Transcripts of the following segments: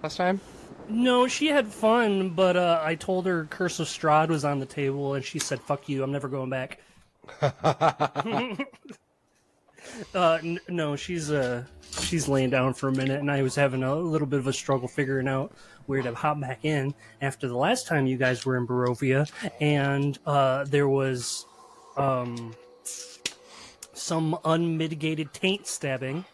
last time? No, she had fun, but I told her Curse of Strahd was on the table, and she said, "Fuck you, I'm never going back." No, she's laying down for a minute, and I was having a little bit of a struggle figuring out where to hop back in after the last time you guys were in Barovia, and there was some unmitigated taint stabbing,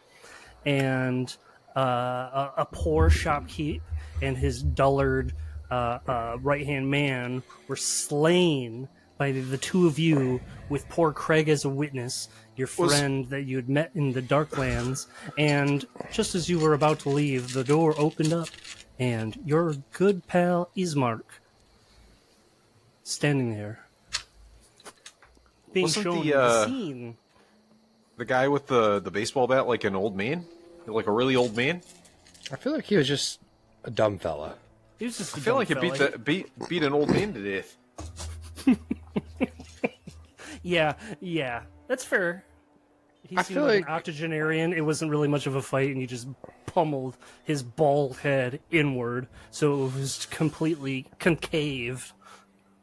and a poor shopkeep and his dullard right-hand man were slain by the two of you, with poor Craig as a witness, your friend that you had met in the Darklands. And just as you were about to leave, the door opened up, and your good pal Ismark standing there, being Wasn't shown the scene. the guy with the baseball bat like an old man? Like a really old man? I feel like he was just a dumb fella. He was just I feel like he beat an old man to death. Yeah, that's fair. He I seemed feel like like- an octogenarian. It wasn't really much of a fight, and you just pummeled his bald head inward, so it was completely concave.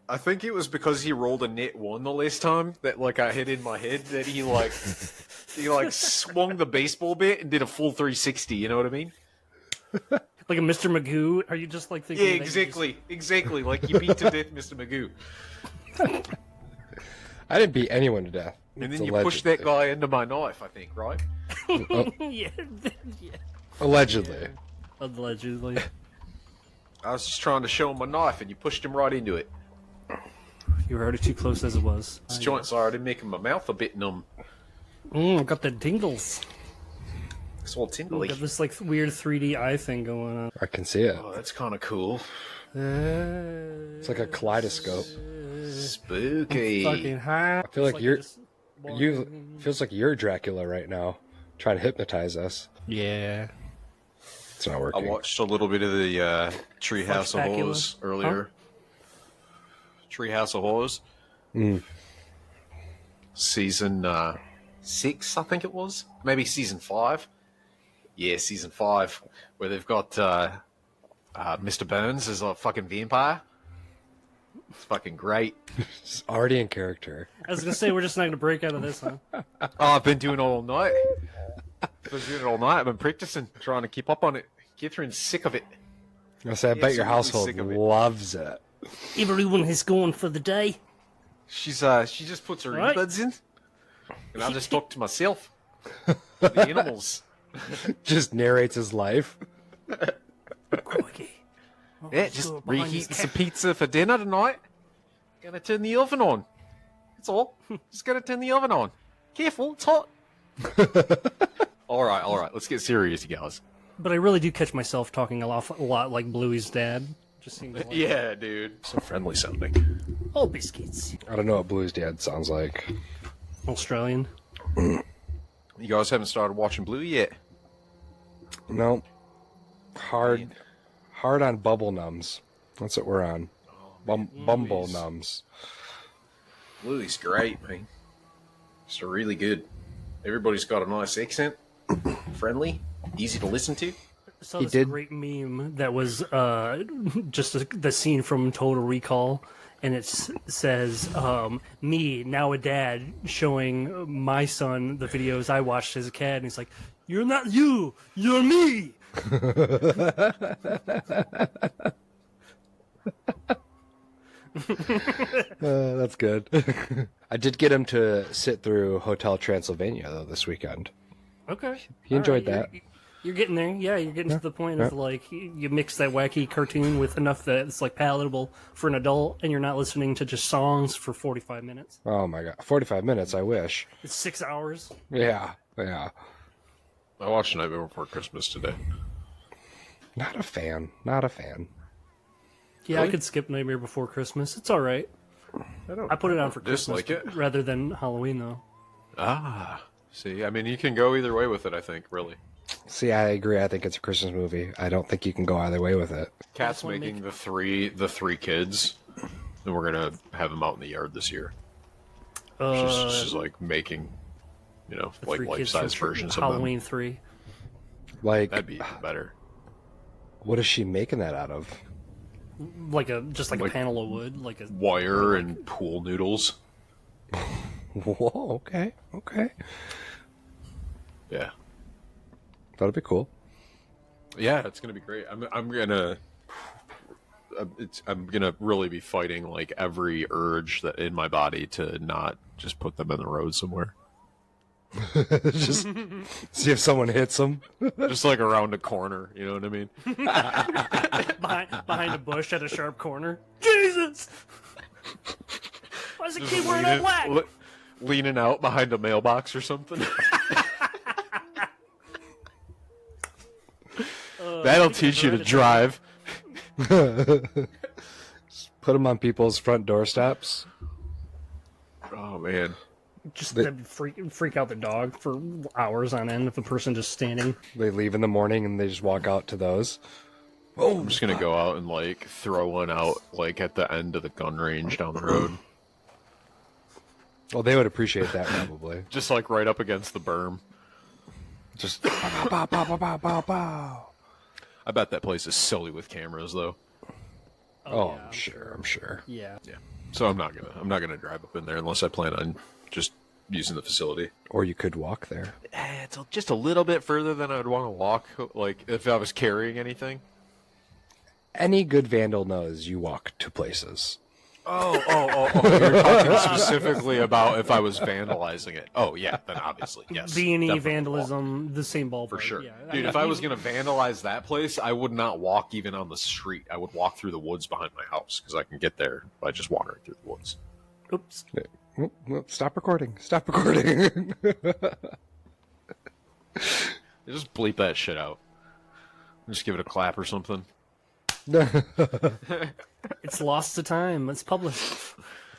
I think it was because he rolled a net one the last time that like I hit in my head that he swung the baseball bat and did a full 360. You know what I mean? Like a Mr. Magoo? Are you just like thinking? Yeah, exactly. Like you beat to death, Mr. Magoo, I didn't beat anyone to death. and It's then you pushed that guy into my knife. I think, right? yeah, Allegedly. allegedly. I was just trying to show him my knife, and you pushed him right into it. You were already too close as it was. This joint's already making my mouth a bit numb. I got the tingles. It's all tingly. Got this like weird 3D eye thing going on. I can see it. Oh, that's kind of cool. It's like a kaleidoscope. Spooky. Fucking high. I feel like feels like you're Dracula right now, trying to hypnotize us. Yeah. It's not I working. watched a little bit of the Treehouse of Flashbackula? Horrors earlier. Treehouse of Horrors. Season 6, I think it was. Maybe season 5. Yeah, season 5, where they've got Mr. Burns as a fucking vampire. It's fucking great. It's already in character. I was gonna say we're just not gonna break out of this, huh? Oh, I've been doing it all night. I've been practicing, trying to keep up on it. Catherine's sick of it. I say, I bet your absolutely household sick of it. loves it. Everyone is going for the day. She just puts her Right. earbuds in, and I just talk to myself. The animals. Just narrates his life. Crikey. Yeah, just reheating some pizza for dinner tonight. Gonna turn the oven on. That's all. Just gonna turn the oven on. Careful, it's hot. All right. Let's get serious, you guys. But I really do catch myself talking a lot like Bluey's dad. Just seems like, Yeah, dude. So friendly sounding. oh, biscuits. I don't know what Blue's dad sounds like. Australian. You guys haven't started watching Blue yet? No. Hard on bubble nums. That's what we're on. Bumble nums. Bluey's great, man. It's really good. Everybody's got a nice accent. Friendly. Easy to listen to. I saw He this did- great meme that was just the scene from Total Recall, and it says, me, now a dad, showing my son the videos I watched as a kid, and he's like, "You're not you, you're me!" That's good. I did get him to sit through Hotel Transylvania, though, this weekend. Okay. He enjoyed that. You're getting there. Yeah, you're getting to the point of like you mix that wacky cartoon with enough that it's like palatable for an adult, and you're not listening to just songs for 45 minutes. Oh my god. 45 minutes, I wish. It's 6 hours. Yeah. I watched Nightmare Before Christmas today. Not a fan. Yeah, Really? I could skip Nightmare Before Christmas. It's all right. I put it on for Christmas dislike it. rather than Halloween, though. See, I mean, you can go either way with it, I think, really. See, I agree. I think it's a Christmas movie. I don't think you can go either way with it. Cat's wanna making make- the three kids, and we're gonna have them out in the yard this year. She's like making, like Three kids life-size from versions Halloween of them. 3. Like, That'd be even better. wood. is she making that out of? Like a panel of wood, like a Wire and pool noodles. Whoa, okay. Yeah. That'd be cool. Yeah, it's gonna be great. I'm gonna really be fighting like every urge that in my body to not just put them in the road somewhere. Just see if someone hits them. Just like around a corner, you know what I mean? behind a bush at a sharp corner. Jesus! Why does it keep wearing all black? Leaning out behind a mailbox or something. That'll teach you to drive. Put them on people's front doorsteps. Oh man. Just freak out the dog for hours on end if a person just standing. They leave in the morning and they just walk out to those. I'm just gonna go out and like throw one out like at the end of the gun range down the road. Well, they would appreciate that probably. Just like right up against the berm. Just bow, bow, bow, bow, bow, bow, bow. I bet that place is silly with cameras though. Oh, yeah. I'm sure. Yeah. Yeah. So I'm not gonna drive up in there unless I plan on just using the facility. Or you could walk there. It's just a little bit further than I'd want to walk. Like if I was carrying anything. Any good vandal knows you walk to places. Oh. You're talking specifically about if I was vandalizing it. Oh, yeah, then obviously, yes. B&E definitely vandalism, walk. the same ballpark. For sure. Yeah. Dude, if I was going to vandalize that place, I would not walk even on the street. I would walk through the woods behind my house because I can get there by just wandering through the woods. Oops. Stop recording. Stop recording. Just bleep that shit out. Just give it a clap or something. It's lost to time. It's published.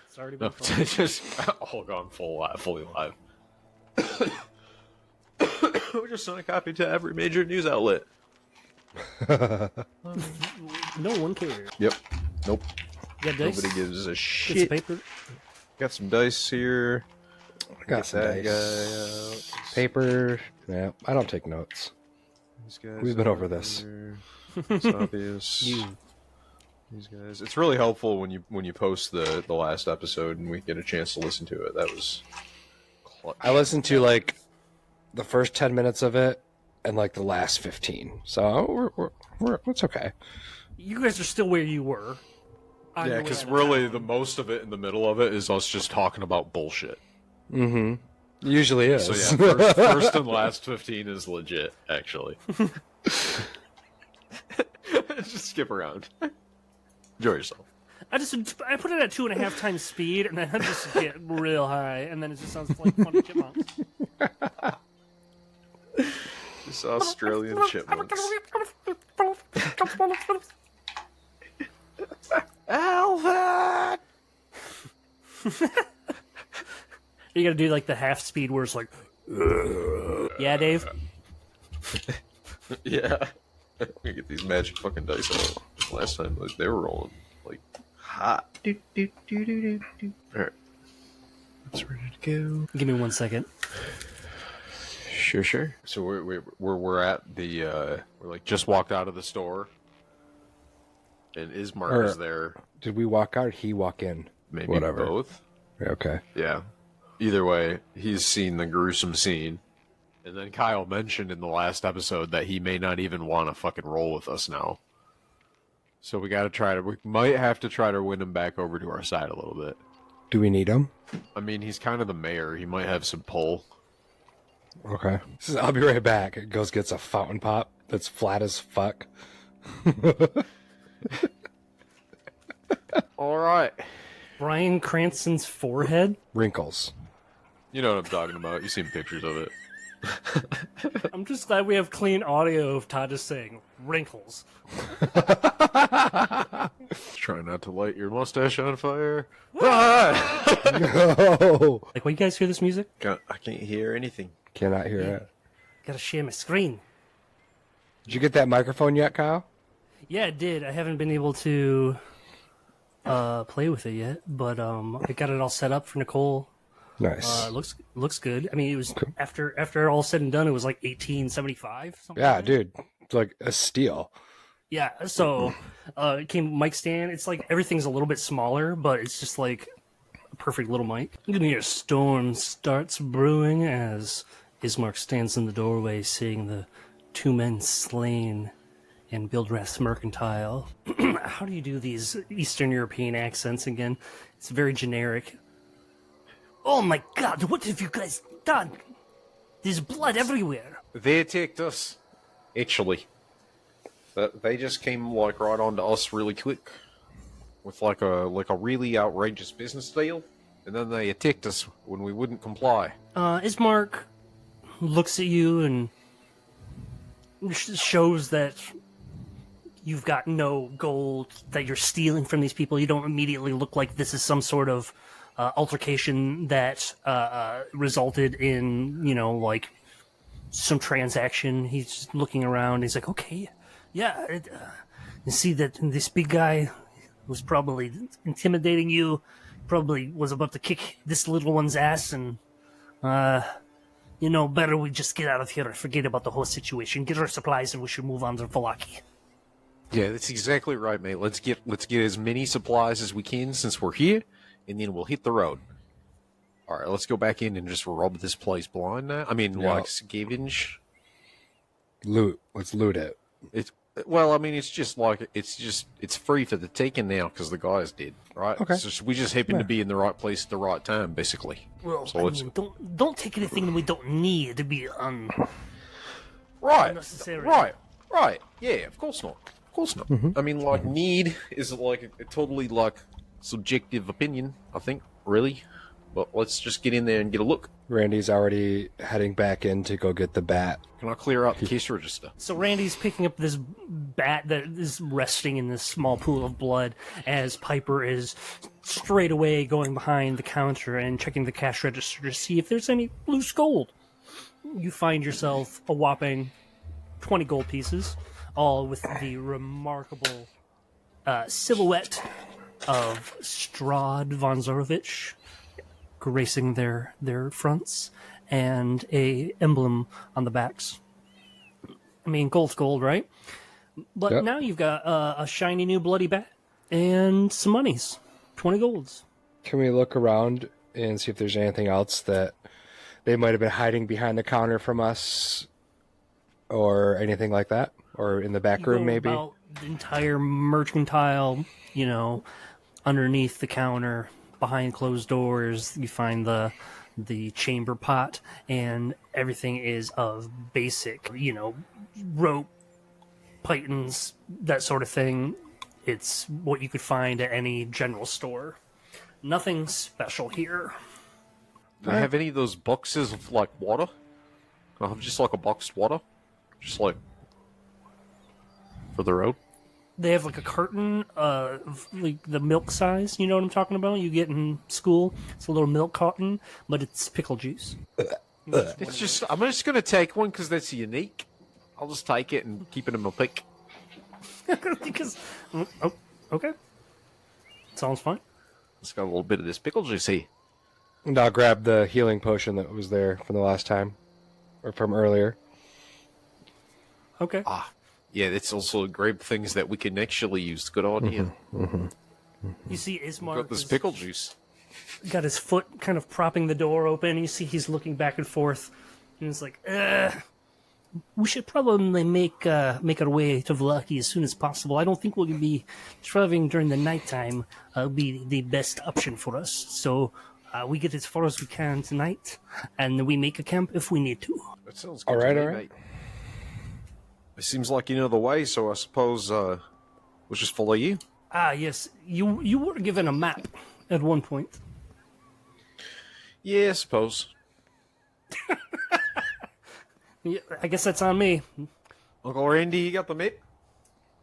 It's already been published. Just all gone fully live. We just sent a copy to every major news outlet. No one cares. Yep. Nope. You got dice? Nobody gives a Get shit. some paper. Got some dice here. I got some that dice. guy out. Paper. Yeah, I don't take notes. These guys We've been over this. here. It's obvious. These guys. It's really helpful when you post the last episode and we get a chance to listen to it. That was clutch. I listened to like the first 10 minutes of it and like the last 15. So we're it's okay. You guys are still where you were. I'm Yeah, way because out of really town. the most of it in the middle of it is us just talking about bullshit. Mm-hmm. Usually is. So yeah, first and last 15 is legit, actually. Just skip around. Enjoy yourself. I put it at 2.5 times speed, and then I just get real high, and then it just sounds like funny chipmunks. Just Australian chipmunks. Alvin! You gotta do like the half speed where it's like, yeah, Dave. Yeah. We get these magic fucking dice out. Last time like, they were rolling like hot. Alright. It's ready to go. Give me 1 second. Sure. So we're at the we're like just walked out of the store, and Ismar is there. Did we walk out or he walk in? Maybe Whatever. both. Okay. Yeah. Either way, he's seen the gruesome scene. And then Kyle mentioned in the last episode that he may not even want to fucking roll with us now. So we might have to try to win him back over to our side a little bit. Do we need him? I mean, he's kind of the mayor. He might have some pull. Okay. I'll be right back. It gets a fountain pop that's flat as fuck. All right. Bryan Cranston's forehead. Wrinkles. You know what I'm talking about. You've seen pictures of it. I'm just glad we have clean audio of Todd just saying wrinkles. Try not to light your mustache on fire. No. Like, when you guys hear this music, I can't hear anything. Cannot hear it. gotta share my screen. Did you get that microphone yet, Kyle? Yeah, it did. I haven't been able to play with it yet, but I got it all set up for Nicole. Nice. Looks good. I mean, it was after all said and done, it was like $18.75. Yeah, dude. It's like a steal. Yeah, so it came mic stand. It's like everything's a little bit smaller, but it's just like a perfect little mic. You can hear a storm starts brewing as Ismark stands in the doorway, seeing the two men slain in Bildrest Mercantile. How do you do these Eastern European accents again? It's very generic. Oh my god, what have you guys done? There's blood everywhere. They attacked us, actually. They just came like right onto us really quick with like a really outrageous business deal, and then they attacked us when we wouldn't comply. Ismark looks at you and shows that you've got no gold that you're stealing from these people. You don't immediately look like this is some sort of altercation that resulted in, like some transaction. He's just looking around. He's like, okay, yeah, you see that this big guy was probably intimidating you, probably was about to kick this little one's ass, and better we just get out of here and forget about the whole situation, get our supplies, and we should move on to Valaki. Yeah, that's exactly right, mate. Let's get as many supplies as we can since we're here, and then we'll hit the road. All right, let's go back in and just rob this place blind now. I mean, like scavenge. Loot. Let's loot it. It's free for the taking now because the guy's dead, right? Okay. We just happen to be in the right place at the right time, basically. Well, So don't take anything that we don't need to be right, unnecessary. right. Yeah, of course not. Of course not. I mean, need is like a totally like subjective opinion. I think, really. But let's just get in there and get a look. Randy's already heading back in to go get the bat. Can I clear out the case register? So Randy's picking up this bat that is resting in this small pool of blood as Piper is straight away going behind the counter and checking the cash register to see if there's any loose gold. You find yourself a whopping 20 gold pieces, all with the remarkable silhouette of Strahd von Zorovich gracing their fronts, and a emblem on the backs. I mean, gold's gold, right? But Yep. now you've got a shiny new bloody bat and some monies, 20 golds. Can we look around and see if there's anything else that they might have been hiding behind the counter from us, or anything like that, or in the back You room go maybe? about the entire mercantile, underneath the counter, behind closed doors. You find the chamber pot, and everything is of basic, rope, pythons, that sort of thing. It's what you could find at any general store. Nothing special here. Do they have any of those boxes of like water? Can I have just like a boxed water? Just like for the road? They have like a carton of like the milk size. You know what I'm talking about? You get in school. It's a little milk carton, but it's pickle juice. It's just I'm just gonna take one because that's unique. I'll just take it and keep it in my pick. Because okay, sounds fine. Let's got a little bit of this pickle juice here. And I'll grab the healing potion that was there from the last time, or from earlier. Okay. Yeah, that's also great things that we can actually use. Good idea. You see Ismark Got this pickle juice. got his foot kind of propping the door open. You see he's looking back and forth, and it's like, we should probably make our way to Vlaki as soon as possible. I don't think we'll be traveling during the nighttime. Be the best option for us. So we get as far as we can tonight, and we make a camp if we need to. That sounds good. All right, to me, all right. mate. It seems like you know the way, so I suppose we'll just follow you. Yes, you were given a map at one point. Yeah, I suppose. Yeah, I guess that's on me. Uncle Randy, you got the map?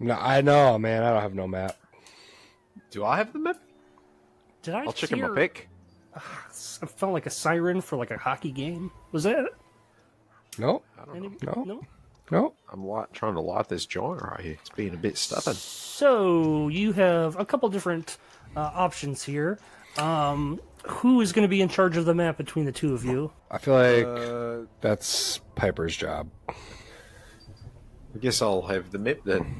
No, I know, man. I don't have no map. Do I have the map? Did I I'll check in hear? my pick. I felt like a siren for like a hockey game. Was that it? No, Any- No. no. I'm trying to light this joint right here. It's being a bit stubborn. So you have a couple different options here. Who is going to be in charge of the map between the two of you? I feel like that's Piper's job. I guess I'll have the map then.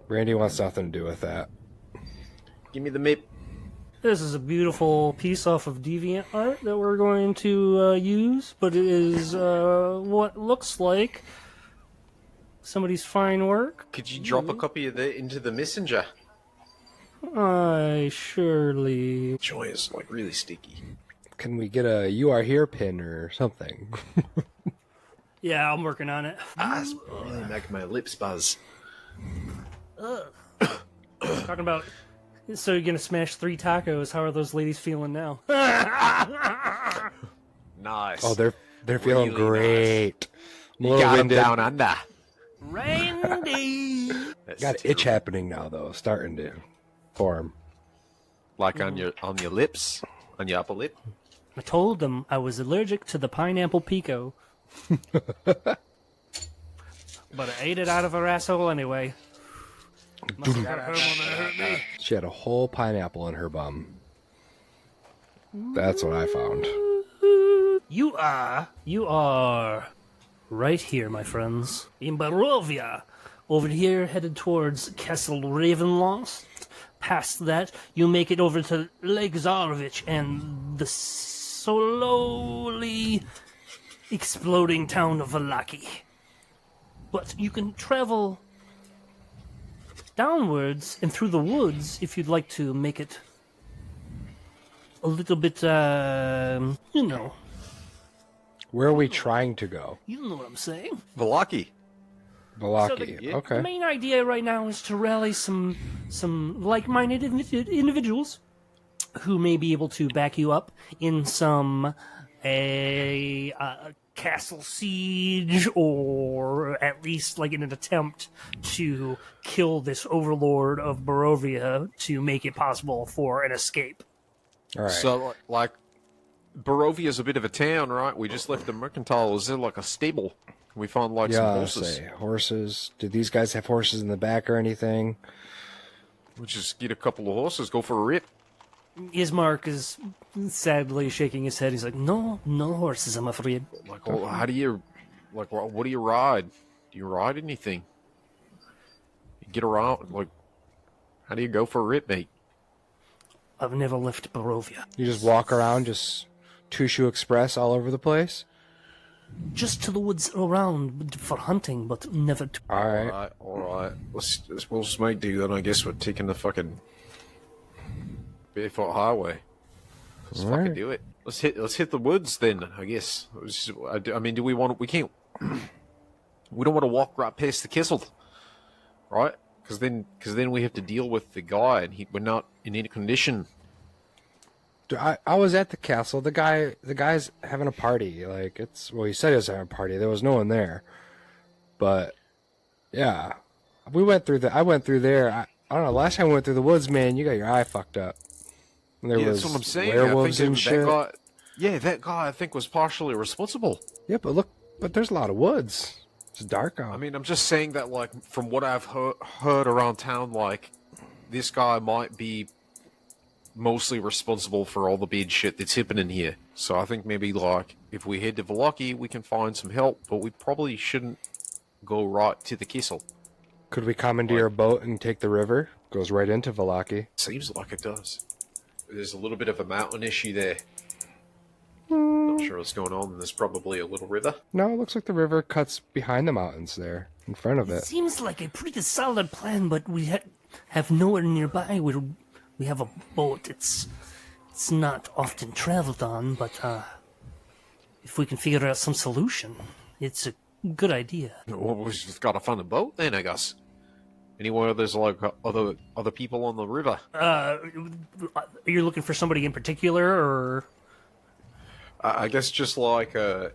Randy wants nothing to do with that. Give me the map. This is a beautiful piece off of Deviant art that we're going to use, but it is what looks like somebody's fine work. Could you drop a copy of that into the messenger? I surely... Joy is like really sticky. Can we get a "You Are Here" pin or something? Yeah, I'm working on it. It's really making my lips buzz. Talking about... So you're gonna smash 3 tacos. How are those ladies feeling now? Nice. Oh, they're feeling Really great. I'm a you little got 'em winded. down under. Randy! That's Got an itch happening now, though, starting to form. Like on your lips, on your upper lip. I told them I was allergic to the pineapple pico. But I ate it out of her asshole anyway. Must have got her more than it hurt me. She had a whole pineapple in her bum. That's what I found. You are right here, my friends. In Barovia. Over here, headed towards Castle Ravenlost. Past that, you make it over to Lake Zarovich and the slowly exploding town of Valaki. But you can travel downwards and through the woods if you'd like to make it a little bit, you know. Where are we trying to go? You know what I'm saying. Valaki. Valaki. The Okay. main idea right now is to rally some like-minded individuals who may be able to back you up in some castle siege, or at least like in an attempt to kill this overlord of Barovia to make it possible for an escape. All right. So, like, Barovia's a bit of a town, right? We just left the mercantile. Is there like a stable? Can we find like some yeah, horses? say horses. Did these guys have horses in the back or anything? We'll just get a couple of horses, go for a rip. Ismark is sadly shaking his head. He's like, no horses, I'm afraid. Like, well, how do you, like, what do you ride? Do you ride anything? You get around, like, how do you go for a rip, mate? I've never left Barovia. You just walk around, just Tushu Express all over the place? Just to the woods around for hunting, but never to... All right. All right. We'll just make do then. I guess we're taking the fucking barefoot highway. Let's All fucking right. do it. Let's hit the woods then. I guess. I mean, do we want? We can't. We don't want to walk right past the castle, right? Because then we have to deal with the guy, and we're not in any condition. Dude, I was at the castle. The guy's having a party. Like he said he was having a party. There was no one there. But yeah, I went through there. I don't know. Last time we went through the woods, man, you got your eye fucked up. There Yeah, was that's what I'm saying. werewolves and shit. That guy I think was partially responsible. Yeah, but there's a lot of woods. It's dark out. I mean, I'm just saying that, like, from what I've heard around town, like, this guy might be mostly responsible for all the bad shit that's happening here. So I think maybe, like, if we head to Valaki, we can find some help, but we probably shouldn't go right to the castle. Could we commandeer a boat and take the river? Goes right into Valaki. Seems like it does. There's a little bit of a mountain issue there. Not sure what's going on. There's probably a little river. No, it looks like the river cuts behind the mountains there, in front of it. Seems like a pretty solid plan, but we have nowhere nearby. We have a boat. It's not often traveled on, but if we can figure out some solution, it's a good idea. Well, we've just got to find a boat then, I guess. Anywhere there's like other people on the river. You're looking for somebody in particular, or I guess just like the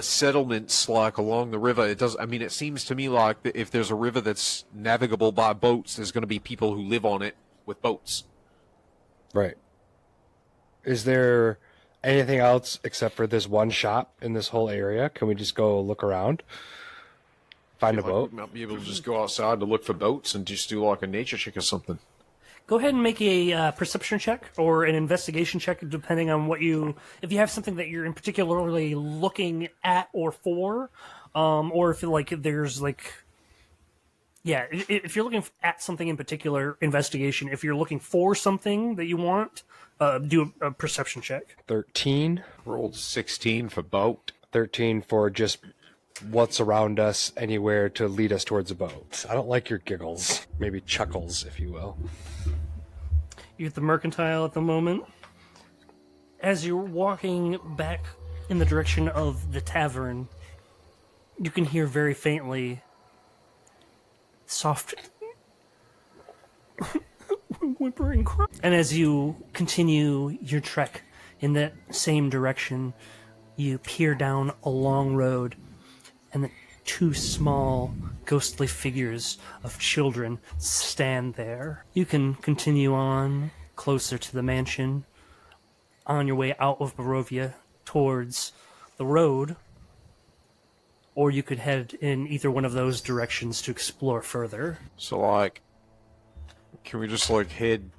settlements like along the river. It does. I mean, it seems to me like if there's a river that's navigable by boats, there's going to be people who live on it with boats. Right. Is there anything else except for this one shop in this whole area? Can we just go look around? Find a Like, boat? we might be able to just go outside to look for boats and just do like a nature check or something. go ahead and make a perception check or an investigation check, depending on if you have something that you're in particularly looking at or for, or if like there's like Yeah, if you're looking at something in particular, investigation. If you're looking for something that you want, do a perception check. 13. Rolled 16 for boat. 13 for just what's around us, anywhere to lead us towards a boat. I don't like your giggles. Maybe chuckles, if you will. You're at the mercantile at the moment. As you're walking back in the direction of the tavern, you can hear very faintly soft whimpering cry. And as you continue your trek in that same direction, you peer down a long road, and the two small ghostly figures of children stand there. You can continue on closer to the mansion on your way out of Barovia towards the road, or you could head in either one of those directions to explore further. So, like, can we just, like, head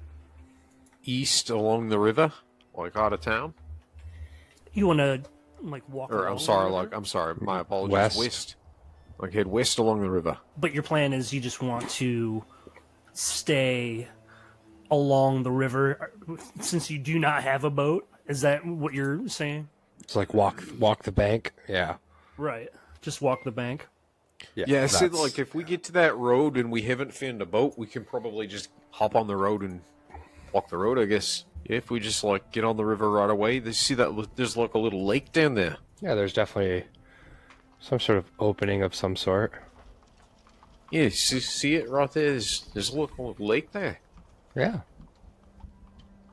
east along the river? Like, out of town? You want to, like, walk Or, along I'm sorry, the river? I'm sorry, my apologies. West. West. Like, head west along the river. But your plan is you just want to stay along the river since you do not have a boat. Is that what you're saying? It's like walk the bank. Yeah. Right. Just walk the bank. Yeah, I said, that's- like, if we get to that road and we haven't found a boat, we can probably just hop on the road and walk the road, I guess. Yeah, if we just, like, get on the river right away, they see that there's, like, a little lake down there. Yeah, there's definitely some sort of opening of some sort. Yeah, see it right there? There's a little lake there. Yeah.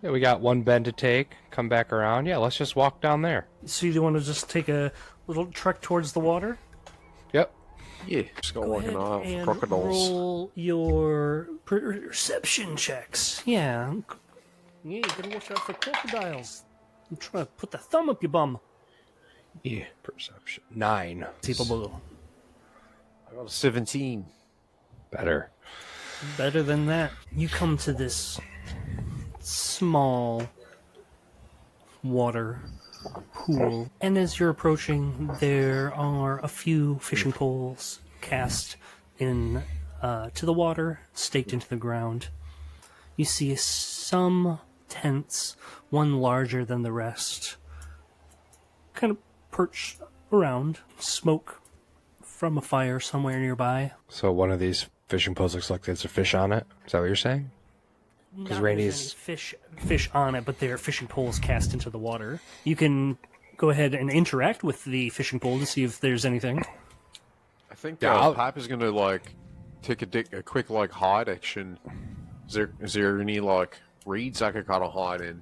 Yeah, we got one bend to take, come back around. Yeah, let's just walk down there. So you want to just take a little trek towards the water? Yep. Yeah, just got like an eye out for and crocodiles. roll your perception checks. Yeah. Yeah, you gotta watch out for crocodiles. I'm trying to put the thumb up your bum. Yeah, Perception. 9. People I got a 17. Better. better than that. You come to this small water pool, and as you're approaching, there are a few fishing poles cast in to the water, staked into the ground. You see some tents, one larger than the rest, kind of perched around, smoke from a fire somewhere nearby. So one of these fishing poles looks like there's a fish on it. Is that what you're saying? Not there's Randy's- any fish on it, but they're fishing poles cast into the water. You can go ahead and interact with the fishing pole to see if there's anything. I think Yeah, I'll- Pipe is gonna like take a quick like hide action. Is there any like reeds I could kind of hide in,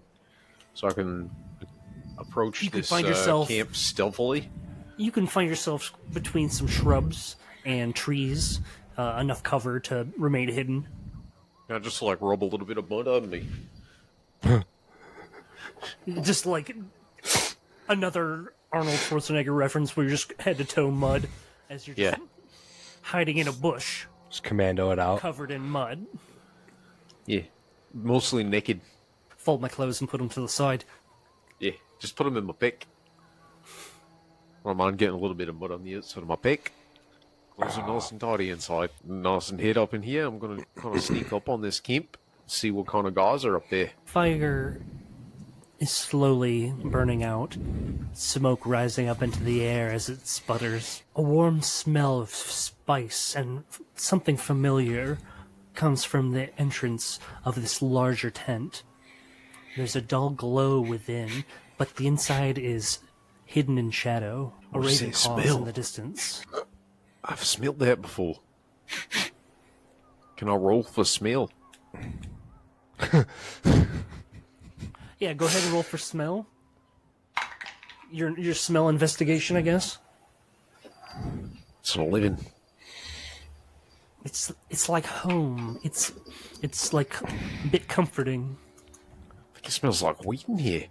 so I can approach You could this find yourself- camp stealthily? You can find yourself between some shrubs and trees, enough cover to remain hidden. Can I just like rub a little bit of mud on me? Just like another Arnold Schwarzenegger reference where you're just head to toe mud as you're just hiding in a bush Just commando it out. covered in mud. Yeah, mostly naked. Fold my clothes and put them to the side. Yeah, just put them in my pick. I don't mind getting a little bit of mud on the outside of my pick. Clothes are nice and tidy inside. Nice and hid up in here. I'm gonna kind of sneak up on this camp, see what kind of guys are up there. Fire is slowly burning out, smoke rising up into the air as it sputters. A warm smell of spice and something familiar comes from the entrance of this larger tent. There's a dull glow within, but the inside is hidden in shadow. A What's raven that calls smell? in the distance. I've smelled that before. Can I roll for smell? Yeah, go ahead and roll for smell. Your smell investigation, I guess. It's an 11. It's like home. It's like a bit comforting. I think it smells like wheat in here.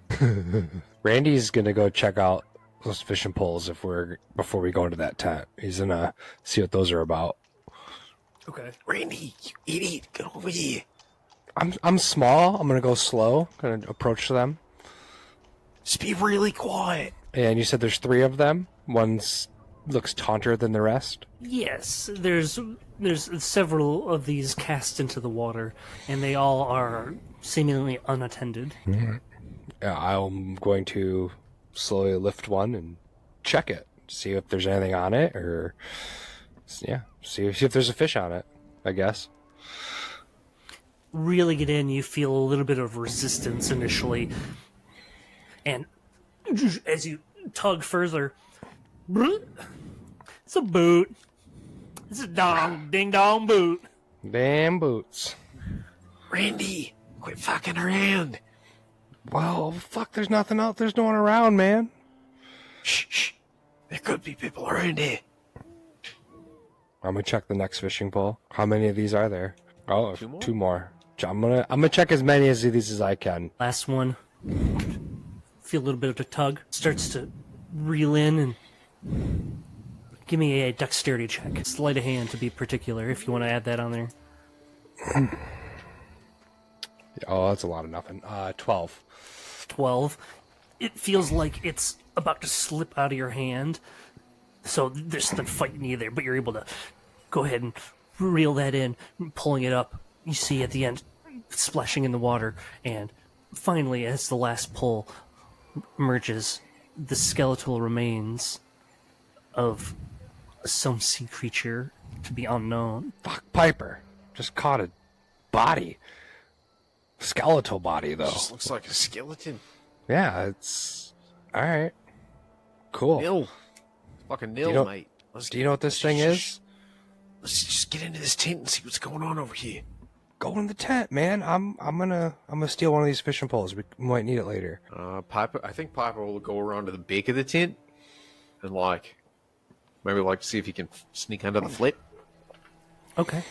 Randy's gonna go check out those fishing poles before we go into that tent. He's gonna see what those are about. Okay. Randy, you idiot, get over here. I'm small. I'm gonna go slow. Gonna approach them. Just be really quiet. And you said there's 3 of them. One's looks taunter than the rest? Yes, there's several of these cast into the water, and they all are seemingly unattended. Yeah, I'm going to slowly lift one and check it, see if there's anything on it, or see if there's a fish on it, I guess. Reeling it in, you feel a little bit of resistance initially, and as you tug further, it's a boot. It's a ding dong boot. Damn boots. Randy, quit fucking around. Well, fuck, there's nothing else. There's no one around, man. Shh. There could be people around here. I'm gonna check the next fishing pole. How many of these are there? Oh, Two more? two more. I'm gonna check as many of these as I can. Last one. Feel a little bit of a tug. Starts to reel in and give me a dexterity check. Sleight of hand to be particular, if you want to add that on there. Oh, that's a lot of nothing. 12. 12. It feels like it's about to slip out of your hand. So there's something fighting you there, but you're able to go ahead and reel that in, pulling it up. You see at the end, splashing in the water, and finally, as the last pull emerges, the skeletal remains of some sea creature to be unknown. Fuck, Piper. Just caught a body. Skeletal body, though. Just looks like a skeleton. Yeah, it's... Alright. Cool. Nil. Fucking nil, Do you know- mate. Do you know what this thing is? Let's just get into this tent and see what's going on over here. Go in the tent, man. I'm gonna steal one of these fishing poles. We might need it later. Piper. I think Piper will go around to the back of the tent and maybe see if he can sneak under the flip. Okay.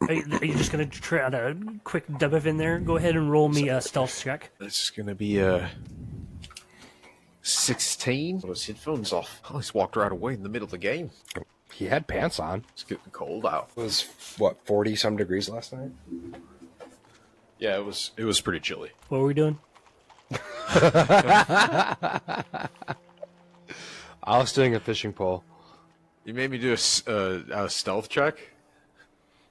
Are you just going to try a quick dive in there? Go ahead and roll me a stealth check. This is gonna be a 16. Put his headphones off. Oh, he's walked right away in the middle of the game. He had pants on. It's getting cold out. It was, what, 40-some degrees last night? Yeah, it was pretty chilly. What were we doing? I was doing a fishing pole. You made me do a stealth check.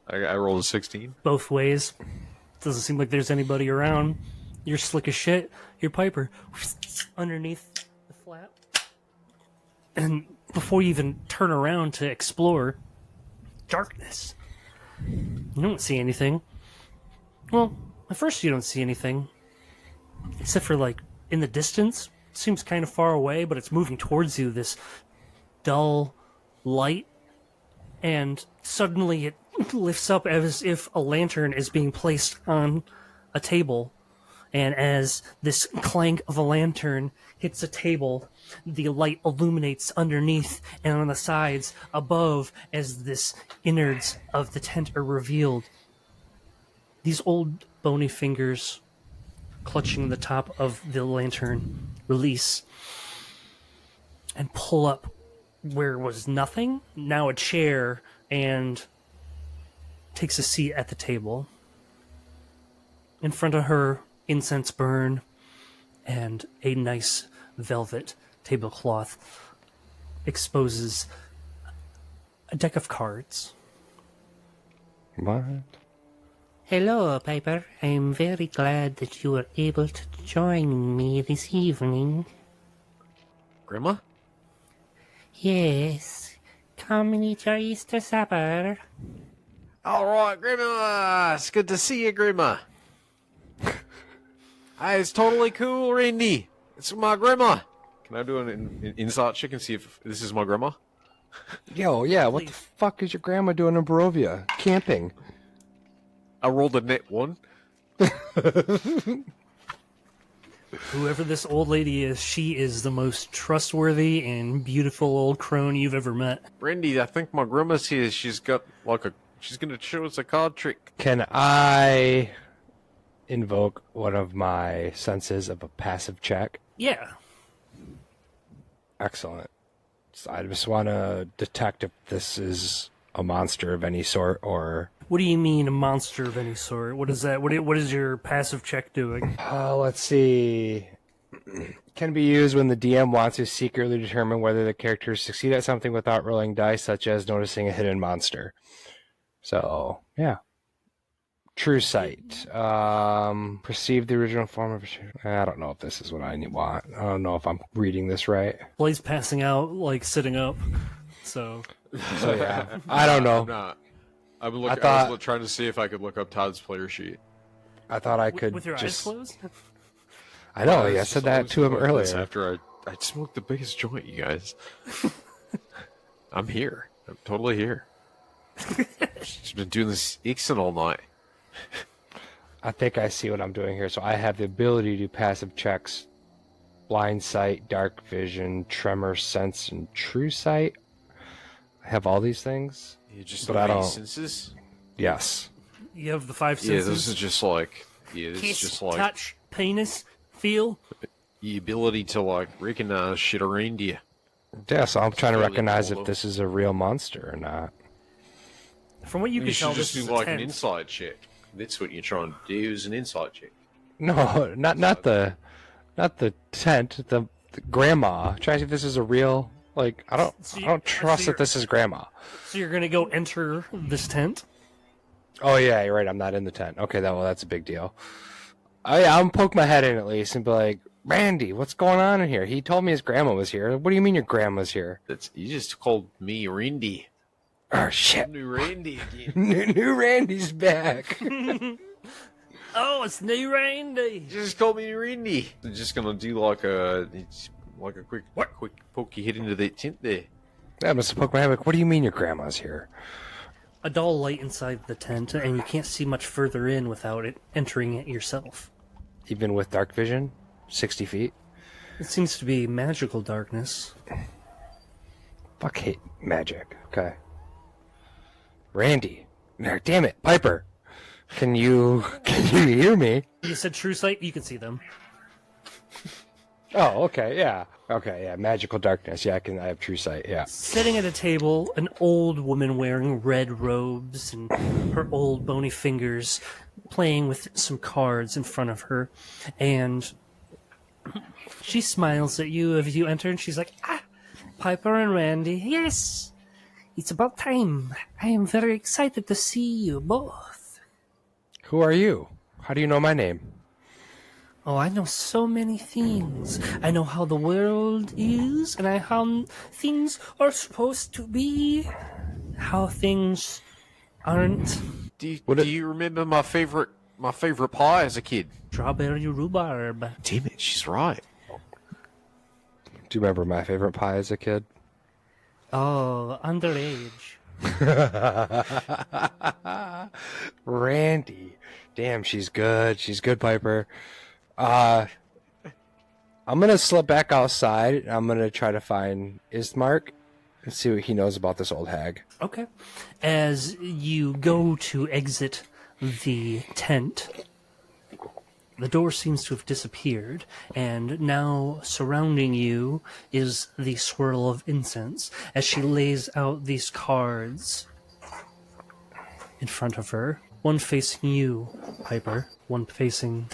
I rolled a 16. Both ways. Doesn't seem like there's anybody around. You're slick as shit. You're Piper. Underneath the flap. And before you even turn around to explore, darkness. You don't see anything. Well, at first you don't see anything. Except for, in the distance. It seems kind of far away, but it's moving towards you, this dull light. And suddenly it lifts up as if a lantern is being placed on a table. And as this clank of a lantern hits a table, the light illuminates underneath and on the sides above as this innards of the tent are revealed. These old bony fingers clutching the top of the lantern release and pull up where was nothing, now a chair, and takes a seat at the table. In front of her, incense burn and a nice velvet tablecloth exposes a deck of cards. What? Hello, Piper. I'm very glad that you were able to join me this evening. Grandma? Yes, come and eat your Easter supper. All right, Grandma. It's good to see you, Grandma. Hey, it's totally cool, Randy. It's my grandma. Can I do an insight check and see if this is my grandma? Yo, yeah, what the fuck is your grandma doing in Barovia? Camping. I rolled a net 1. Whoever this old lady is, she is the most trustworthy and beautiful old crone you've ever met. Randy, I think my grandma's here. She's got she's gonna show us a card trick. Can I invoke one of my senses of a passive check? Yeah. Excellent. So I just want to detect if this is a monster of any sort, or... What do you mean a monster of any sort? What is that? What is your passive check doing? Let's see. Can be used when the DM wants to secretly determine whether the characters succeed at something without rolling dice, such as noticing a hidden monster. So, yeah. True sight. Perceive the original form of... I don't know if this is what I want. I don't know if I'm reading this right. Blade's passing out, like, sitting up. So yeah. I don't know. I'm not. I was trying to see if I could look up Todd's player sheet. I thought I could with your just... eyes closed? I know, I said that to him earlier. After I smoked the biggest joint, you guys. I'm here. I'm totally here. Just been doing this Ixon all night. I think I see what I'm doing here. So I have the ability to do passive checks. Blind sight, dark vision, tremor, sense, and true sight. I have all these things. You just but I don't... senses? Yes. You have the 5 senses. Yeah, this is just like... Yeah, this Kiss, is just like... touch, penis, feel. The ability to, like, recognize shit around you. Yeah, so I'm trying to really recognize cool, if though. this is a real monster or not. From what you can should tell, just this do is like a an tent. inside check. That's what you're trying to do, is an inside check. No, not the tent. The grandma. Trying to see if this is a real. Like I don't trust that this is grandma. So you're gonna go enter this tent? Oh yeah, you're right. I'm not in the tent. Okay, that's a big deal. I'm gonna poke my head in at least and be like, Randy, what's going on in here? He told me his grandma was here. What do you mean your grandma's here? You just called me Randy. Oh shit! New Randy again. New Randy's back. Oh, it's new Randy. You just called me Randy. I'm just gonna do like a quick poke your head into that tent there. Yeah, I'm gonna poke my head like, what do you mean your grandma's here? A dull light inside the tent, and you can't see much further in without it entering it yourself. Even with dark vision, 60 feet. It seems to be magical darkness. Fuck hate magic. Okay. Randy. No, damn it, Piper. Can you hear me? You said true sight, you can see them. Oh, okay, yeah. Okay, yeah, magical darkness. Yeah, I have true sight, yeah. Sitting at a table, an old woman wearing red robes and her old bony fingers playing with some cards in front of her. And she smiles at you as you enter, and she's like, Piper and Randy, yes, it's about time. I am very excited to see you both. Who are you? How do you know my name? Oh, I know so many things. I know how the world is, and how things are supposed to be, how things aren't. Do you remember my favorite pie as a kid? Strawberry rhubarb. Damn it, she's right. Do you remember my favorite pie as a kid? Oh, underage. Randy. Damn, she's good. She's good, Piper. I'm gonna slip back outside. I'm gonna try to find Ismark and see what he knows about this old hag. Okay. As you go to exit the tent, the door seems to have disappeared, and now surrounding you is the swirl of incense as she lays out these cards in front of her. One facing you, Piper, one facing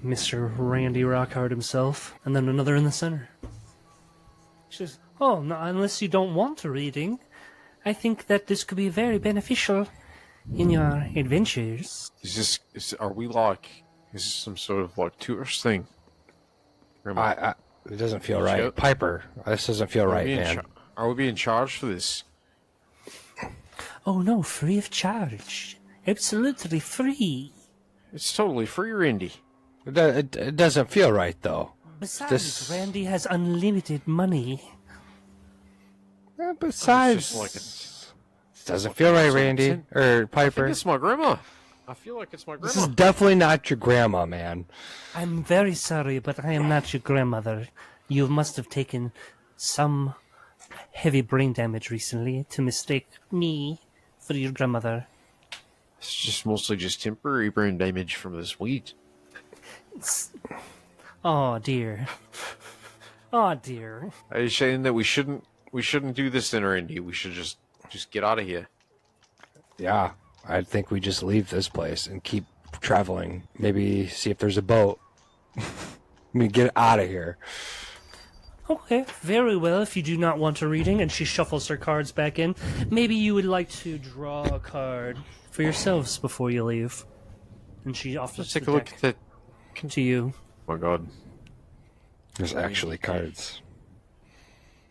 Mr. Randy Rockhard himself, and then another in the center. She says, oh, no, unless you don't want a reading, I think that this could be very beneficial in your adventures. Is this some sort of like tourist thing? It doesn't feel right. Piper, this doesn't feel right, man. Are we being charged for this? Oh no, free of charge. Absolutely free. It's totally free, Randy. It doesn't feel right, though. Besides, Randy has unlimited money. Besides, it doesn't feel right, Randy. Or I Piper. think it's my grandma. I feel like it's my grandma. This is definitely not your grandma, man. I'm very sorry, but I am not your grandmother. You must have taken some heavy brain damage recently to mistake me for your grandmother. It's just mostly just temporary brain damage from this weed. Oh dear. Oh dear. Are you saying that we shouldn't do this then, Randy? We should just get out of here. Yeah, I think we just leave this place and keep traveling. Maybe see if there's a boat. I mean, get out of here. Okay, very well. If you do not want a reading, and she shuffles her cards back in, maybe you would like to draw a card for yourselves before you leave. And she offers Let's take the a look deck at that. to you. Oh my god. There's actually cards.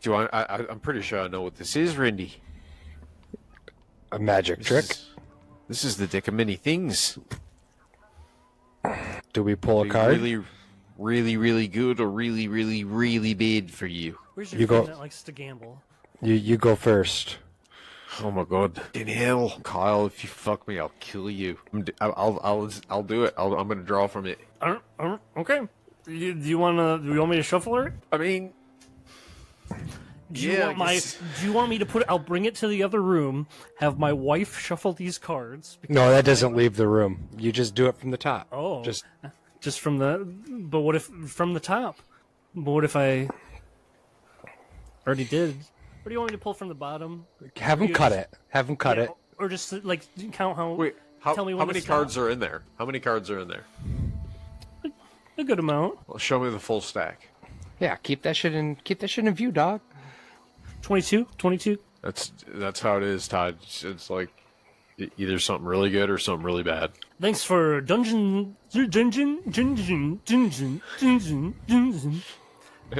I'm pretty sure I know what this is, Randy. A magic trick. This is the deck of many things. Do we pull a Be card? Really, really, really good or really, really, really bad for you. Where's your You friend go- that likes to gamble? You go first. Oh my god. In hell, Kyle, if you fuck me, I'll kill you. I'll do it. I'm gonna draw from it. Okay. Do you want me to shuffle her? I mean, Do you Yeah, want I guess- Do you want me to put? I'll bring it to the other room. Have my wife shuffle these cards. No, that doesn't leave the room. You just do it from the top. Oh, Just from the. But what if from the top? But what if I already did? Or do you want me to pull from the bottom? have them You cut just- it. Have them cut Yeah, it. Or just like count how. wait. How Tell me when to many stop. cards are in there? How many cards are in there? A good amount. Well, show me the full stack. Yeah, keep that shit in view, dog. 22? 22? That's how it is, Todd. It's like either something really good or something really bad. Thanks for dungeon.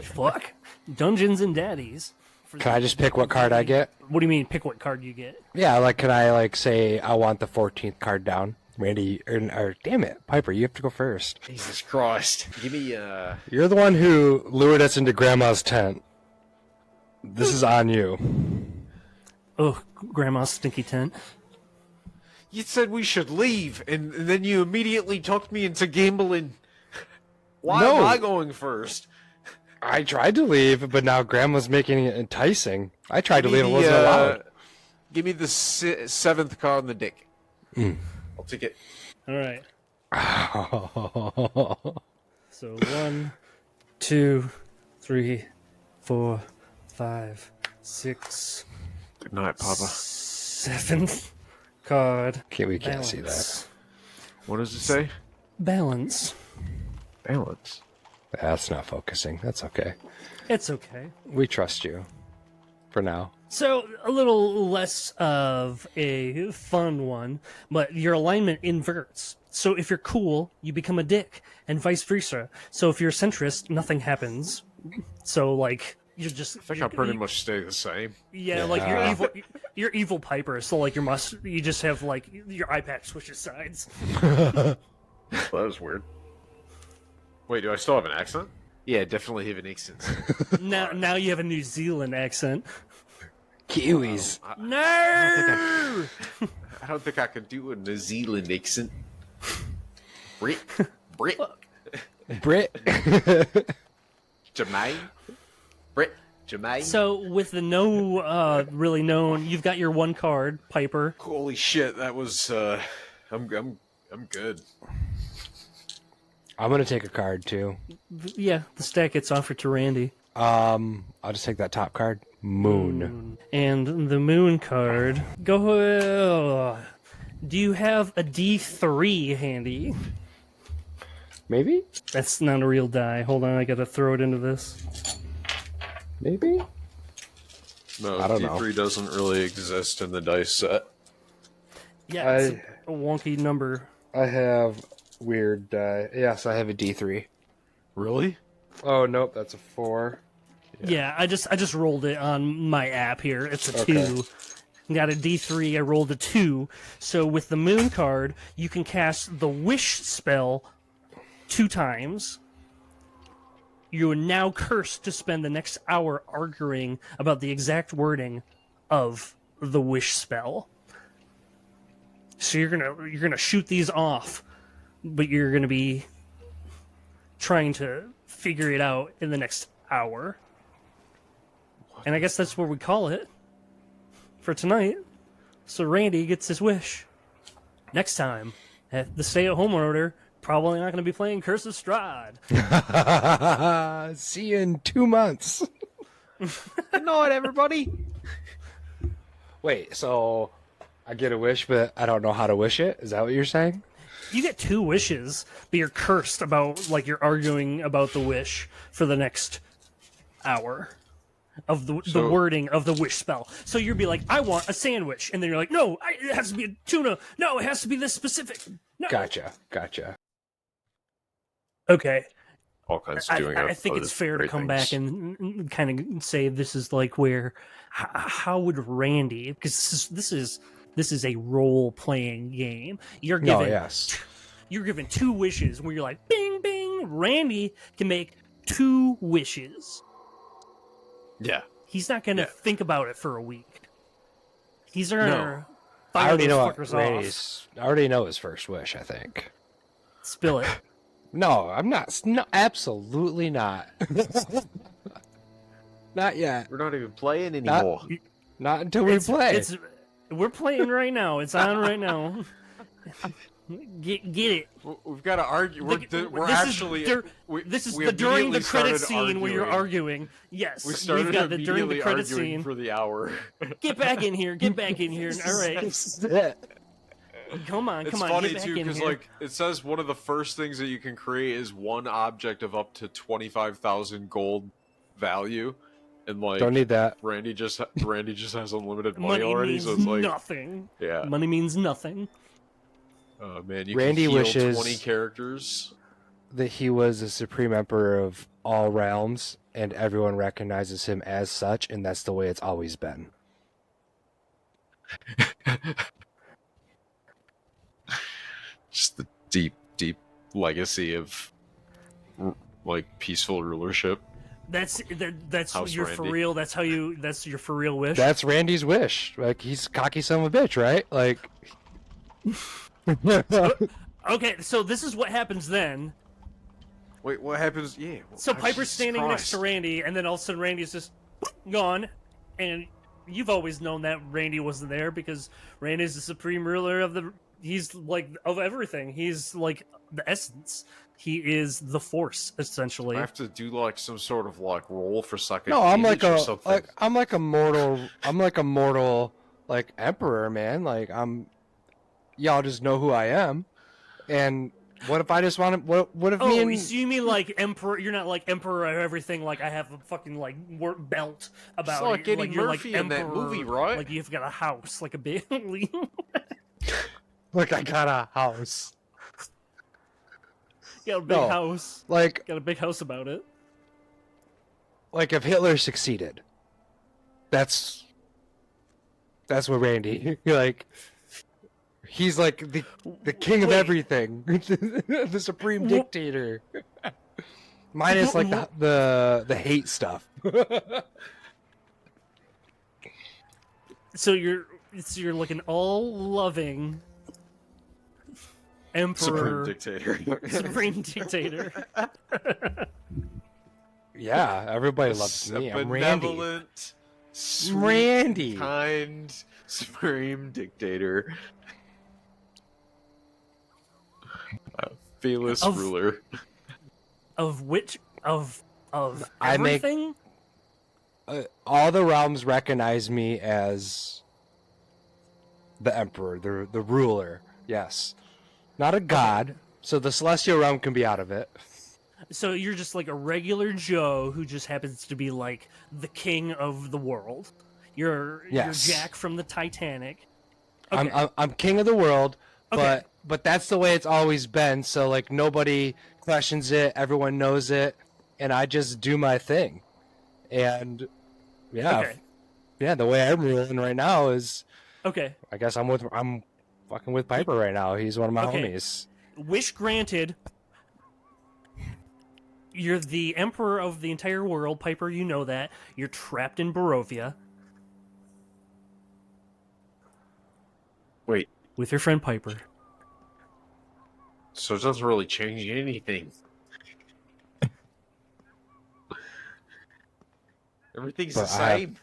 Fuck. Dungeons and Daddies. Can I just pick what card I get? What do you mean, pick what card you get? Yeah, like, can I, like, say I want the 14th card down? Randy, or damn it, Piper, you have to go first. Jesus Christ. Give me, You're the one who lured us into Grandma's tent. This is on you. Oh, Grandma's stinky tent. You said we should leave, and then you immediately talked me into gambling. Why No. am I going first? I tried to leave, but now Grandma's making it enticing. I tried to Give me leave, it wasn't allowed. Give me the seventh card on the deck. I'll take it. All right. So 1, 2, 3, 4, 5, 6, Good night, Papa. 7th card. Okay, we can't see that. Balance. What does it say? Balance. Balance. That's not focusing. That's okay. It's okay. We trust you. For now. So a little less of a fun one, but your alignment inverts. So if you're cool, you become a dick, and vice versa. So if you're a centrist, nothing happens. So like you're just. I think I pretty much stay the same. Yeah, like you're evil. You're evil Piper. So like you just have like your eye patch switches sides. Well, that was weird. Wait, do I still have an accent? Yeah, definitely have an accent. Now you have a New Zealand accent. Kiwis. No. I don't think I can do a New Zealand accent. Brit. Brit. Jermaine. Brit. Jermaine. So with the no really known, you've got your one card, Piper. Holy shit, that was I'm good. I'm gonna take a card too. Yeah, the stack gets offered to Randy. I'll just take that top card. Moon. And the moon card. Go. Do you have a D3 handy? Maybe? That's not a real die. Hold on, I gotta throw it into this. Maybe? No, I don't D3 know. doesn't really exist in the dice set. Yeah, it's a wonky number. I have weird die. Yes, I have a D3. Really? Oh, nope, that's a 4. Yeah, I just rolled it on my app here. It's a Okay. 2. Got a D3, I rolled a 2. So with the moon card, you can cast the wish spell 2 times. You are now cursed to spend the next hour arguing about the exact wording of the wish spell. So you're gonna shoot these off, but you're gonna be trying to figure it out in the next hour. And I guess that's what we call it for tonight. So Randy gets his wish. Next time, at the stay-at-home order, probably not going to be playing Curse of Strahd. See you in 2 months. Good night, everybody. Wait, so I get a wish, but I don't know how to wish it? Is that what you're saying? You get 2 wishes, but you're cursed about, like, you're arguing about the wish for the next hour of the So- wording of the wish spell. So you'll be like, I want a sandwich. And then you're like, no, it has to be a tuna. No, it has to be this specific. No. Gotcha. Okay. All kinds of doing. I think it's fair to come back and kind of say this is like where, how would Randy, because this is a role playing game. You're given you're given 2 wishes where you're like, bing bing. Randy can make 2 wishes. Yeah. He's not gonna think about it for a week. He's gonna I fire already those know what fuckers Randy's. I already know his first wish. I think. off. Spill it. No, I'm not. No, absolutely not. Not yet. We're not even playing anymore. Not until we play. We're playing right now. It's on right now. Get it. We've got to argue. We're This is the during the credit scene where you're arguing. Yes, We started we've got the during the immediately credit arguing scene. for the hour. Get back in here. Get back in here. All right, come on. It's Come on. funny Get back too in because here. like it says one of the first things that you can create is one object of up to 25,000 gold value, and like Don't need that. Randy just has unlimited money money already, means so it's like nothing. yeah. Money means nothing. Man, you Randy can heal wishes- 20 characters. That he was the supreme emperor of all realms, and everyone recognizes him as such, and that's the way it's always been. Just the deep legacy of like peaceful rulership. That's House your for Randy. real. That's your for real wish. That's Randy's wish. Like, he's a cocky son of a bitch, right? Like. Okay, so this is what happens then. Wait, what happens? Yeah. So oh, Piper's Jesus standing next to Christ. Randy, and then all of a sudden Randy's just gone. And you've always known that Randy wasn't there because Randy's the supreme ruler of the. He's like of everything. He's like the essence. He is the force, essentially. I have to do like some sort of like roll for psychic No, I'm like damage or a something. I'm like a mortal like emperor, man. Like, y'all just know who I am. And what if I just want to? What if me Oh, and so you mean like emperor? You're not like emperor of everything. Like I have a fucking like belt about It's like it. Eddie you're Murphy like in that emperor, movie, right? Like you've got a house, like a big. like I got a house? Got a big No. house. Like Got a big house about it. if Hitler succeeded, that's what Randy like. He's like the king of Wait. everything, the supreme dictator. Minus like the hate stuff. So you're like an all-loving emperor, Supreme dictator. supreme dictator. Yeah, everybody loves me. I'm Randy. Benevolent, sweet, Randy. kind, supreme dictator. Fearless Of- ruler. Of which of I make- everything? All the realms recognize me as the emperor, the ruler. Yes, not a god. So the celestial realm can be out of it. So you're just like a regular Joe who just happens to be like the king of the world. You're Yes. Jack from the Titanic. Okay. I'm king of the world, Okay. but that's the way it's always been. So like nobody questions it, everyone knows it, and I just do my thing. And yeah, Okay. yeah, the way I'm ruling right now is, Okay. I guess I'm fucking with Piper right now. He's one of my Okay. homies. Wish granted. You're the emperor of the entire world, Piper. You know that. You're trapped in Barovia Wait, with your friend Piper. so it doesn't really change anything. Everything's But the I have- same.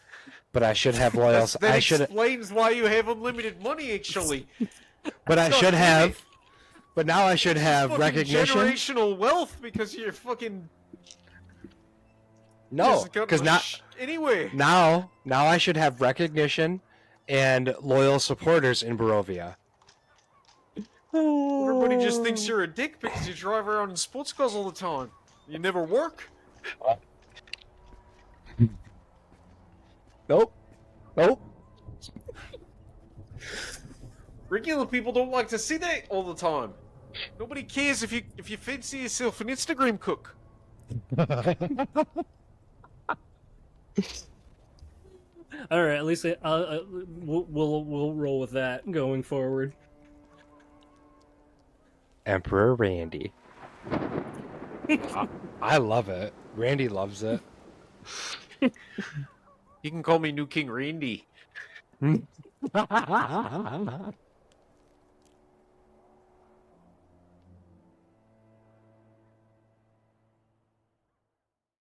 But I should have loyal. That I should. explains why you have unlimited money, actually. But I It's should not have. limit. But now I should have Fucking recognition. generational wealth because you're fucking. No, doesn't come because to now, anyway. now I should have recognition and loyal supporters in Barovia. Everybody just thinks you're a dick because you drive around in sports cars all the time. You never work. Nope. Nope. Regular people don't like to see that all the time. Nobody cares if you fancy yourself an Instagram cook. All right, at least we'll roll with that going forward. Emperor Randy. I love it. Randy loves it. You can call me New King Randy.